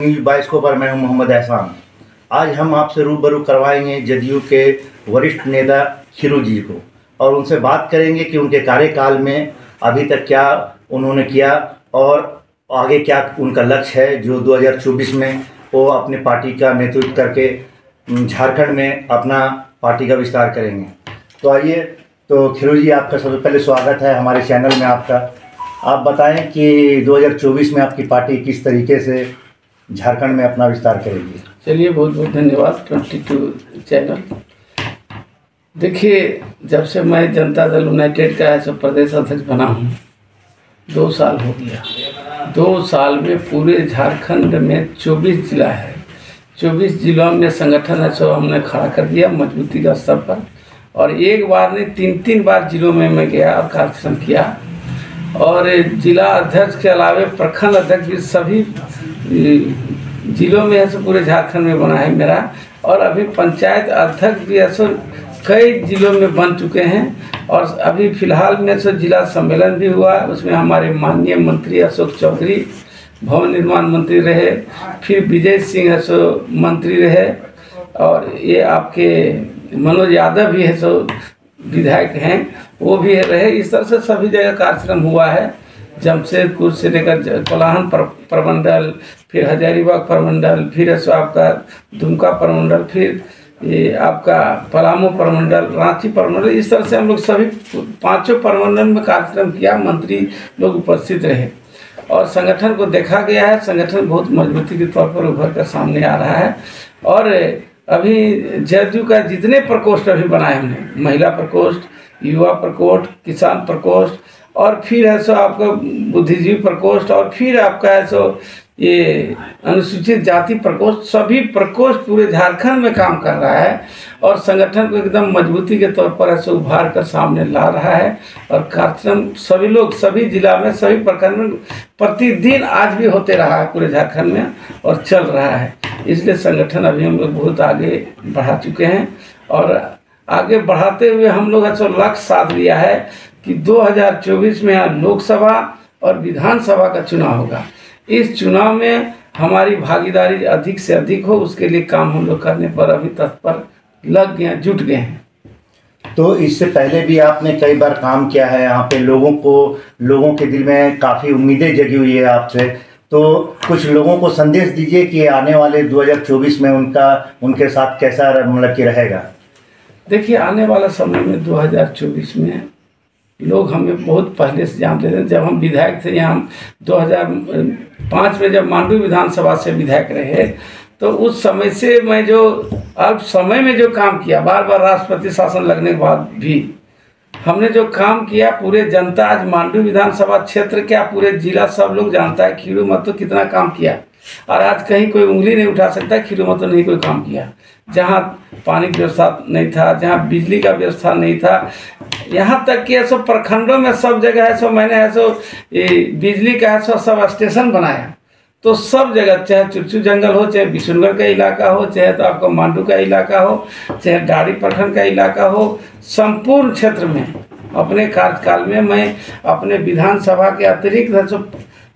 22 पर मैं हूं मोहम्मद एहसान। आज हम आपसे रूबरू करवाएंगे जदयू के वरिष्ठ नेता खीरू जी को और उनसे बात करेंगे कि उनके कार्यकाल में अभी तक क्या उन्होंने किया और आगे क्या उनका लक्ष्य है, जो 2024 में वो अपने पार्टी का नेतृत्व करके झारखंड में अपना पार्टी का विस्तार करेंगे। तो आइए, तो खीरू जी, आपका सबसे पहले स्वागत है हमारे चैनल में आपका। आप बताएं कि 2024 में आपकी पार्टी किस तरीके से झारखंड में अपना विस्तार करेगी। चलिए, बहुत बहुत धन्यवाद 22 चैनल। देखिए, जब से मैं जनता दल यूनाइटेड का ऐसा प्रदेश अध्यक्ष बना हूँ 2 साल हो गया। 2 साल में पूरे झारखंड में 24 जिला है। 24 जिलों में संगठन है सो हमने खड़ा कर दिया मजबूती का स्तर पर, और एक बार नहीं 3 बार जिलों में मैं गया और कार्यक्रम किया। और जिला अध्यक्ष के अलावे प्रखंड अध्यक्ष भी सभी जिलों में ऐसे पूरे झारखंड में बना है मेरा, और अभी पंचायत अध्यक्ष भी ऐसे कई जिलों में बन चुके हैं। और अभी फिलहाल में ऐसे जिला सम्मेलन भी हुआ, उसमें हमारे माननीय मंत्री अशोक चौधरी भवन निर्माण मंत्री रहे, फिर विजय सिंह ऐसे मंत्री रहे, और ये आपके मनोज यादव भी है सो विधायक हैं, वो भी रहे। इस तरह से सभी जगह कार्यक्रम हुआ है। जमशेदपुर से लेकर कोलाहन प्रमंडल, फिर हजारीबाग प्रमंडल, फिर ऐसा आपका दुमका प्रमंडल, फिर ये आपका पलामू प्रमंडल, रांची प्रमंडल, इस तरह से हम लोग सभी 5 प्रमंडल में कार्यक्रम किया। मंत्री लोग उपस्थित रहे और संगठन को देखा गया है। संगठन बहुत मजबूती के तौर पर उभर कर सामने आ रहा है। और अभी जदयू का जितने प्रकोष्ठ अभी बनाए हमने, महिला प्रकोष्ठ, युवा प्रकोष्ठ, किसान प्रकोष्ठ, और फिर है सो आपका बुद्धिजीवी प्रकोष्ठ, और फिर आपका है सो ये अनुसूचित जाति प्रकोष्ठ, सभी प्रकोष्ठ पूरे झारखंड में काम कर रहा है और संगठन को एकदम मजबूती के तौर पर ऐसे उभार कर सामने ला रहा है। और कार्यक्रम सभी लोग सभी जिला में, सभी प्रखंड में प्रतिदिन आज भी होते रहा है पूरे झारखंड में और चल रहा है। इसलिए संगठन अभी हम लोग बहुत आगे बढ़ा चुके हैं, और आगे बढ़ाते हुए हम लोग ऐसा लक्ष्य साध लिया है कि 2024 में यहाँ लोकसभा और विधानसभा का चुनाव होगा। इस चुनाव में हमारी भागीदारी अधिक से अधिक हो, उसके लिए काम हम लोग करने पर अभी तत्पर लग गए हैं, जुट गए हैं। तो इससे पहले भी आपने कई बार काम किया है यहाँ पे, लोगों के दिल में काफ़ी उम्मीदें जगी हुई है आपसे। तो कुछ लोगों को संदेश दीजिए कि आने वाले 2024 में उनके साथ कैसा मतलब कि रहेगा। देखिए, आने वाला समय में 2024 में लोग हमें बहुत पहले से जानते थे। जब हम विधायक थे यहाँ 2005 में, जब मांडू विधानसभा से विधायक रहे, तो उस समय से मैं जो अल्प समय में जो काम किया, बार बार राष्ट्रपति शासन लगने के बाद भी हमने जो काम किया, पूरे जनता आज मांडू विधानसभा क्षेत्र क्या पूरे जिला सब लोग जानता है खीरू महतो कितना काम किया। और आज कहीं कोई उंगली नहीं उठा सकता खीरू महतो नहीं कोई काम किया। जहाँ पानी की व्यवस्था नहीं था, जहाँ बिजली का व्यवस्था नहीं था, यहाँ तक कि ऐसा प्रखंडों में सब जगह ऐसा मैंने ऐसा बिजली का ऐसा सब स्टेशन बनाया। तो सब जगह, चाहे चुरचू जंगल हो, चाहे बिशुनगढ़ का इलाका हो, चाहे तो आपका मांडू का इलाका हो, चाहे डाड़ी प्रखंड का इलाका हो, संपूर्ण क्षेत्र में अपने कार्यकाल में मैं अपने विधानसभा के अतिरिक्त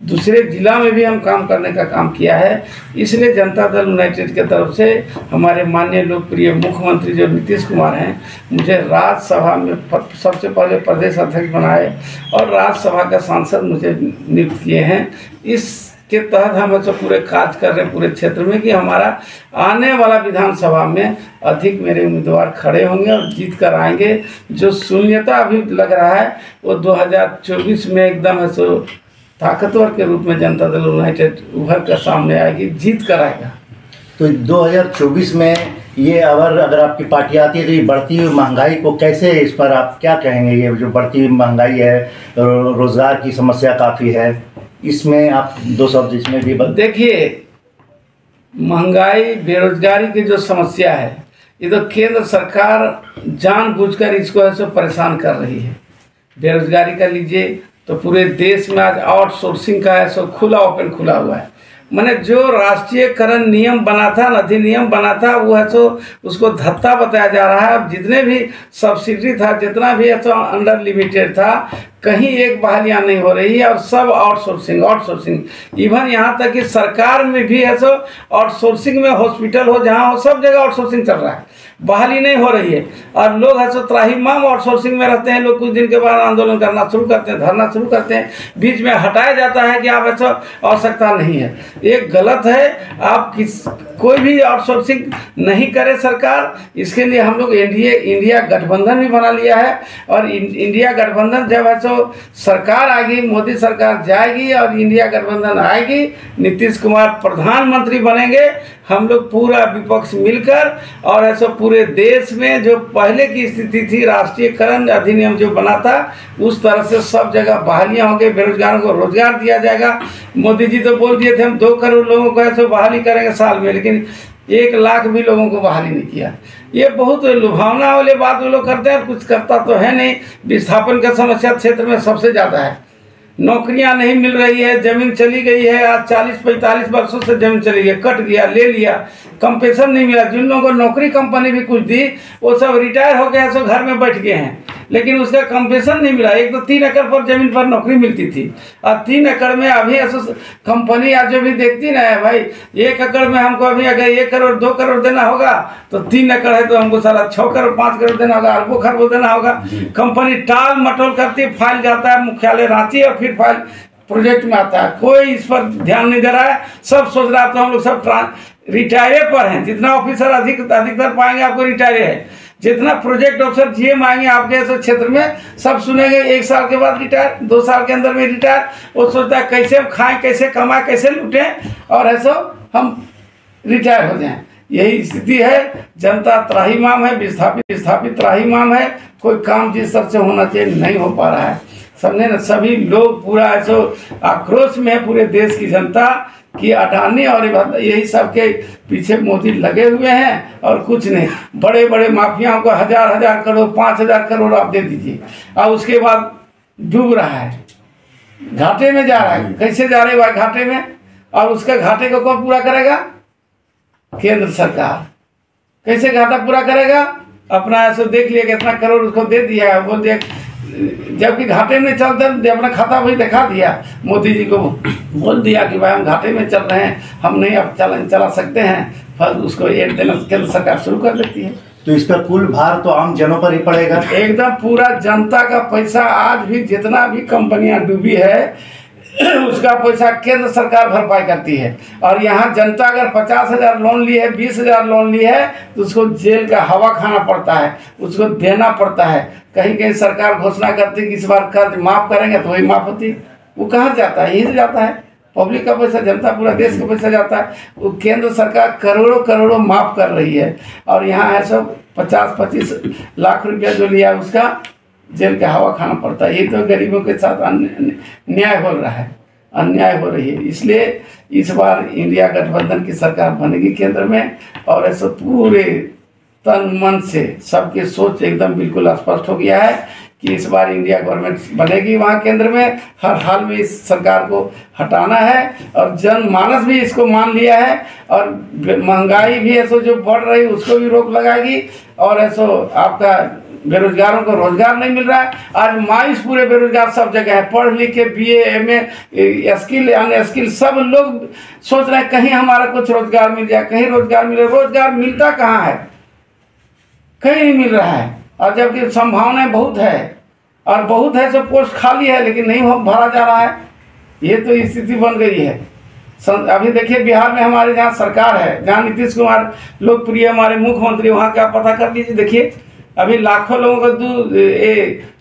दूसरे जिला में भी हम काम करने का काम किया है। इसलिए जनता दल यूनाइटेड के तरफ से हमारे माननीय लोकप्रिय मुख्यमंत्री जो नीतीश कुमार हैं, मुझे राज्यसभा में सबसे पहले प्रदेश अध्यक्ष बनाए और राज्यसभा का सांसद मुझे नियुक्त किए हैं। इसके तहत हम ऐसे पूरे कार्य कर रहे हैं पूरे क्षेत्र में कि हमारा आने वाला विधानसभा में अधिक मेरे उम्मीदवार खड़े होंगे और जीत कर आएंगे। जो शून्यता अभी लग रहा है वो 2024 में एकदम ऐसे ताकतवर के रूप में जनता दल यूनाइटेड उभर कर सामने आएगी, जीत कर आएगा। तो 2024 में ये अगर आपकी पार्टी आती है तो ये बढ़ती हुई महंगाई को कैसे, इस पर आप क्या कहेंगे? ये जो बढ़ती हुई महंगाई है, रोज़गार की समस्या काफ़ी है, इसमें आप 2 शब्द इसमें भी देखिए, महंगाई बेरोजगारी की जो समस्या है, ये तो केंद्र सरकार जानबूझकर इसको ऐसे परेशान कर रही है। बेरोजगारी का लीजिए तो पूरे देश में आज आउटसोर्सिंग का है सो ओपन खुला हुआ है। मैंने जो राष्ट्रीयकरण नियम बना था, अधिनियम बना था, वो है सो उसको धत्ता बताया जा रहा है। अब जितने भी सब्सिडी था, जितना भी ऐसा अंडर लिमिटेड था, कहीं एक बहालियाँ नहीं हो रही है और सब आउटसोर्सिंग। इवन यहाँ तक कि सरकार में भी है सो आउटसोर्सिंग में, हॉस्पिटल हो जहाँ हो सब जगह आउटसोर्सिंग चल रहा है, बहाली नहीं हो रही है। और लोग है सो त्राहिमाम आउटसोर्सिंग में रहते हैं। लोग कुछ दिन के बाद आंदोलन करना शुरू करते हैं, धरना शुरू करते हैं, बीच में हटाया जाता है कि आप ऐसा आवश्यकता नहीं है। ये गलत है। आप कोई भी आउटसोर्सिंग नहीं करे सरकार। इसके लिए हम लोग इंडिया गठबंधन भी बना लिया है। और इंडिया गठबंधन जब है तो सरकार आएगी, मोदी सरकार जाएगी और इंडिया गठबंधन आएगी, नीतीश कुमार प्रधानमंत्री बनेंगे, हम लोग पूरा विपक्ष मिलकर, और ऐसा पूरे देश में जो पहले की स्थिति थी, राष्ट्रीयकरण अधिनियम जो बना था, उस तरह से सब जगह बहालियाँ होंगी, बेरोजगारों को रोजगार दिया जाएगा। मोदी जी तो बोल दिए थे हम 2 करोड़ लोगों को ऐसे बहाली करेंगे साल में, लेकिन 1 लाख भी लोगों को बहाली नहीं किया। ये बहुत लुभावना वाली बात वो लोग करते हैं, कुछ करता तो है नहीं। विस्थापन का समस्या क्षेत्र में सबसे ज़्यादा है। नौकरियां नहीं मिल रही है, ज़मीन चली गई है, आज 40-45 वर्षों से ज़मीन चली गई, कट गया, ले लिया, कंपेशन नहीं मिला। जिन लोगों को नौकरी कंपनी भी कुछ दी वो सब रिटायर हो गए, सब घर में बैठ गए हैं, लेकिन उसका कंपेशन नहीं मिला। एक तो 3 एकड़ पर ज़मीन पर नौकरी मिलती थी, और 3 एकड़ में अभी ऐसा कंपनी आज जो भी देखती ना है भाई, 1 एकड़ में हमको अभी अगर 1 करोड़ 2 करोड़ देना होगा तो 3 एकड़ है तो हमको सारा 6 करोड़ 5 करोड़ देना होगा, अरबों खरबों देना होगा। कंपनी टाल मटोल करती, फाइल जाता है मुख्यालय रांची और फिर फाइल प्रोजेक्ट में आता है। कोई इस पर ध्यान नहीं दे रहा है। सब सोच रहा तो हम लोग सब रिटायरे पर हैं। जितना ऑफिसर अधिकतर पाएंगे आपको रिटायरे है, जितना प्रोजेक्ट ऑफिसर जीएम आएंगे आपके ऐसे क्षेत्र में सब सुनेंगे 1 साल के बाद रिटायर, 2 साल के अंदर में रिटायर। वो सोचता है कैसे हम खाएं, कैसे कमाएं, कैसे लूटें और ऐसा हम रिटायर हो जाएं। यही स्थिति है। जनता त्राहिमाम है, विस्थापित त्राहिमाम है। कोई काम जिस तरह से होना चाहिए नहीं हो पा रहा है। समझे ना, सभी लोग पूरा ऐसा आक्रोश में है, पूरे देश की जनता कि अडानी और यही सब के पीछे मोदी लगे हुए हैं और कुछ नहीं। बड़े बड़े माफियाओं को 1000 करोड़ 5000 करोड़ आप दे दीजिए और उसके बाद डूब रहा है, घाटे में जा रहा है। कैसे जा रहे हैं घाटे में? और उसका घाटे को कौन पूरा करेगा? केंद्र सरकार। कैसे घाटा पूरा करेगा? अपना ऐसे देख लिया कितना करोड़ उसको दे दिया, बोल दिया, जबकि घाटे में चलते अपना खाता वही दिखा दिया। मोदी जी को बोल दिया कि भाई हम घाटे में चल रहे हैं, हम नहीं अब चला सकते हैं, फिर उसको 1 दिन केंद्र सरकार शुरू कर देती है। तो इसका कुल भार तो आम जनों पर ही पड़ेगा। एकदम पूरा जनता का पैसा। आज भी जितना भी कंपनियां डूबी है उसका पैसा केंद्र सरकार भरपाई करती है। और यहाँ जनता अगर 50,000 लोन ली है, 20,000 लोन ली है तो उसको जेल का हवा खाना पड़ता है, उसको देना पड़ता है। कहीं कहीं सरकार घोषणा करती है कि इस बार कर्ज माफ़ करेंगे तो वही माफ़ होती, वो कहाँ जाता है? यहीं से जाता है। पब्लिक का पैसा, जनता पूरा देश का पैसा जाता है। वो केंद्र सरकार करोड़ों माफ़ कर रही है और यहाँ है सब 50-25 लाख रुपया जो लिया उसका जेल का हवा खाना पड़ता है। ये तो गरीबों के साथ अन्याय हो रहा है, अन्याय हो रही है। इसलिए इस बार इंडिया गठबंधन की सरकार बनेगी केंद्र में, और ऐसे पूरे तन मन से सबके सोच एकदम बिल्कुल स्पष्ट हो गया है कि इस बार इंडिया गवर्नमेंट बनेगी वहाँ केंद्र में। हर हाल में इस सरकार को हटाना है और जनमानस भी इसको मान लिया है। और महंगाई भी ऐसो जो बढ़ रही उसको भी रोक लगाएगी। और ऐसो आपका बेरोजगारों को रोजगार नहीं मिल रहा है। आज मायूस पूरे बेरोजगार सब जगह है। पढ़ लिख के BA MA स्किल अनस्किल सब लोग सोच रहे हैं कहीं हमारा कुछ रोजगार मिल जाए, कहीं रोजगार मिले। रोजगार मिलता कहाँ है? कहीं नहीं मिल रहा है। और जबकि संभावनाएं बहुत है और बहुत है, सब पोस्ट खाली है लेकिन नहीं भरा जा रहा है। ये तो स्थिति बन गई है। अभी देखिए बिहार में हमारे जहाँ सरकार है, जहाँ नीतीश कुमार लोकप्रिय हमारे मुख्यमंत्री, वहाँ का पता कर लीजिए। देखिए अभी लाखों लोगों को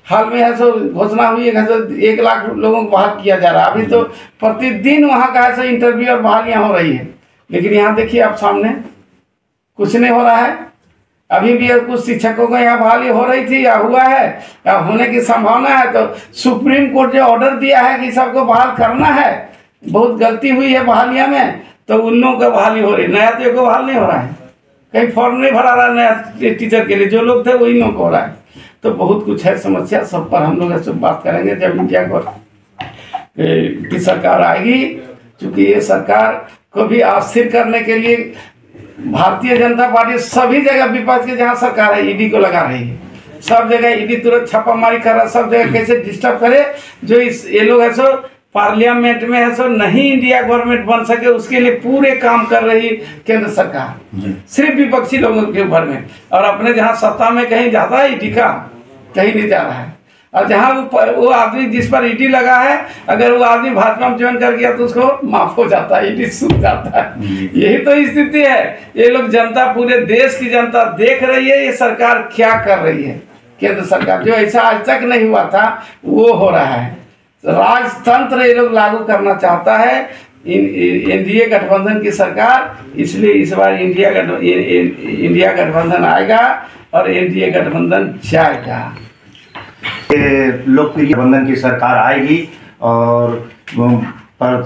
हाल में है सो घोषणा हुई है, 1 लाख लोगों को बहाल किया जा रहा है। अभी तो प्रतिदिन वहाँ का ऐसा इंटरव्यू और बहालियाँ हो रही है। लेकिन यहाँ देखिए आप सामने कुछ नहीं हो रहा है। अभी भी कुछ शिक्षकों को यहाँ बहाली हो रही थी या हुआ है या होने की संभावना है। तो सुप्रीम कोर्ट जो ऑर्डर दिया है कि सबको बहाल करना है, बहुत गलती हुई है बहालियाँ में, तो उन लोगों को बहाली हो रही। नया तो को बहाल नहीं हो रहा है, कहीं फॉर्म नहीं भरा रहा नया टीचर के लिए। जो लोग थे वही लोग को हो रहा है। तो बहुत कुछ है समस्या, सब पर हम लोग ऐसे बात करेंगे जब इंडिया की सरकार आएगी। क्योंकि ये सरकार को भी अस्थिर करने के लिए भारतीय जनता पार्टी सभी जगह विपक्ष के जहाँ सरकार है ED को लगा रही है, सब जगह ईडी तुरंत छापामारी कर रहा, सब जगह कैसे डिस्टर्ब करे, जो ये लोग है सो पार्लियामेंट में है सो नहीं इंडिया गवर्नमेंट बन सके उसके लिए पूरे काम कर रही केंद्र सरकार, सिर्फ विपक्षी लोगों के ऊपर में। और अपने जहाँ सत्ता में कहीं जाता है ईडी का, कहीं नहीं जा रहा है। और जहाँ वो आदमी जिस पर ईडी लगा है, अगर वो आदमी भाजपा में ज्वाइन कर गया तो उसको माफ हो जाता है, ईडी सूख जाता है। यही तो स्थिति है। ये लोग जनता, पूरे देश की जनता देख रही है ये सरकार क्या कर रही है। केंद्र सरकार जो ऐसा आज तक नहीं हुआ था वो हो रहा है। राजतंत्र ये लोग लागू करना चाहता है एनडीए गठबंधन की सरकार, इसलिए इस बार इंडिया गठबंधन आएगा और एनडीए गठबंधन जाएगा। लोकप्रिय गठबंधन की सरकार आएगी और पर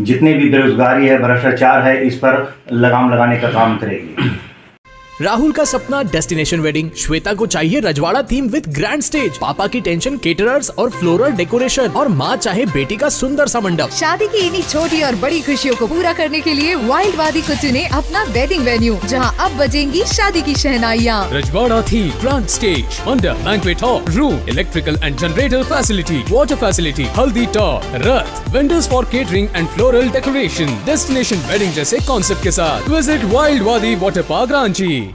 जितने भी बेरोजगारी है, भ्रष्टाचार है, इस पर लगाम लगाने का काम करेगी। राहुल का सपना डेस्टिनेशन वेडिंग, श्वेता को चाहिए रजवाड़ा थीम विद ग्रैंड स्टेज, पापा की टेंशन केटरर्स और फ्लोरल डेकोरेशन, और माँ चाहे बेटी का सुंदर सा मंडप। शादी की इन्हीं छोटी और बड़ी खुशियों को पूरा करने के लिए वाइल्ड वादी को चुने अपना वेडिंग वेन्यू, जहां अब बजेंगी शादी की शहनाइयाँ। रजवाड़ा थीम, ग्रैंड स्टेज, मंडप, banquet hall, room, electrical and generator facility, water facility, हल्दी top, Rath, vendors for catering and floral decoration, destination wedding जैसे कॉन्सेप्ट के साथ। विजिट वाइल्ड वादी वाटर पार्क रांची।